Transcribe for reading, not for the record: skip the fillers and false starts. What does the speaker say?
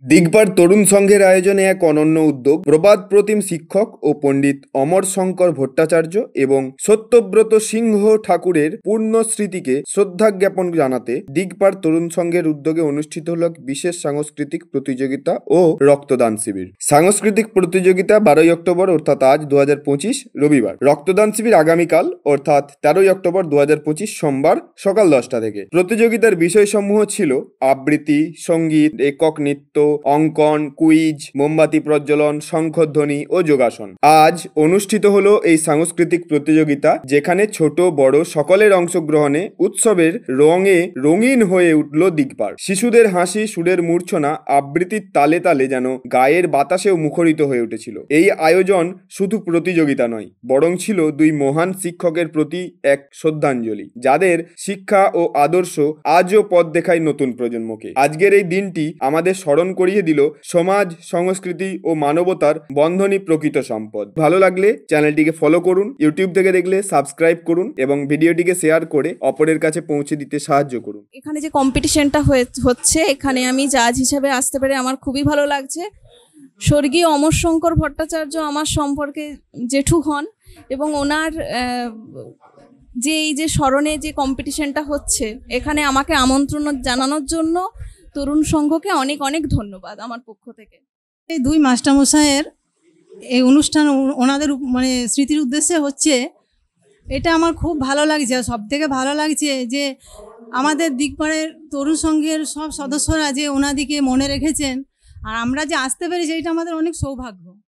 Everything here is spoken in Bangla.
দিগবার তরুণ সংঘের আয়োজনে এক অনন্য উদ্যোগ। প্রবাদ প্রতিম শিক্ষক ও পণ্ডিত অমর শঙ্কর ভট্টাচার্য এবং সত্যব্রত সিংহ ঠাকুরের পূর্ণ স্মৃতিকে শ্রদ্ধা জ্ঞাপন জানাতে দিগবার তরুণ সংঘের উদ্যোগে অনুষ্ঠিত হল এক বিশেষ সাংস্কৃতিক প্রতিযোগিতা ও রক্তদান শিবির। সাংস্কৃতিক প্রতিযোগিতা 12ই অক্টোবর অর্থাৎ আজ 2025 রবিবার। রক্তদান শিবির আগামীকাল অর্থাৎ 13ই অক্টোবর 2025 সোমবার সকাল 10টা থেকে। প্রতিযোগিতার বিষয়সমূহ ছিল আবৃত্তি, সঙ্গীত, একক নৃত্য, অঙ্কন, কুইজ, মোমবাতি প্রজ্বলন, শঙ্খধ্বনি ও যোগাসন। আজ অনুষ্ঠিত হলো এই সাংস্কৃতিক প্রতিযোগিতা, যেখানে ছোট বড় সকলের অংশগ্রহণে উৎসবের রঙে রঙিন হয়ে উঠল দিগবার। শিশুদের হাসি, সুরের মূর্ছনা, আবৃত্তির তালে তালে যেন গায়ের বাতাসেও মুখরিত হয়ে উঠেছিল। এই আয়োজন শুধু প্রতিযোগিতা নয়, বরং ছিল দুই মহান শিক্ষকের প্রতি এক শ্রদ্ধাঞ্জলি, যাদের শিক্ষা ও আদর্শ আজও পথ দেখায় নতুন প্রজন্মকে। আজকের এই দিনটি আমাদের স্মরণ করিয়ে দিল সমাজ, সংস্কৃতি ও মানবতার বন্ধনই প্রকৃত সম্পদ। ভালো লাগলে চ্যানেলটিকে ফলো করুন, ইউটিউব থেকে দেখলে সাবস্ক্রাইব করুন এবং ভিডিওটিকে শেয়ার করে অপরের কাছে পৌঁছে দিতে সাহায্য করুন। এখানে যে কম্পিটিশনটা হচ্ছে, এখানে আমি জাজ হিসেবে আসতে পেরে আমার খুবই ভালো লাগছে। স্বর্গীয় অমর শঙ্কর ভট্টাচার্য আমার সম্পর্কে জেঠু হন এবং ওনার যে এই যে স্মরণে যে কম্পিটিশনটা হচ্ছে, এখানে আমাকে আমন্ত্রণ জানানোর জন্য তরুণ সংঘকে অনেক অনেক ধন্যবাদ আমার পক্ষ থেকে। এই দুই মাস্টারমশাইয়ের এই অনুষ্ঠান ওনাদের মানে স্মৃতির উদ্দেশ্যে হচ্ছে, এটা আমার খুব ভালো লাগছে। সব থেকে ভালো লাগছে যে আমাদের দিগবারের তরুণ সংঘের সব সদস্যরা যে ওনাদিকে মনে রেখেছেন, আর আমরা যে আসতে পেরেছি, এটা আমাদের অনেক সৌভাগ্য।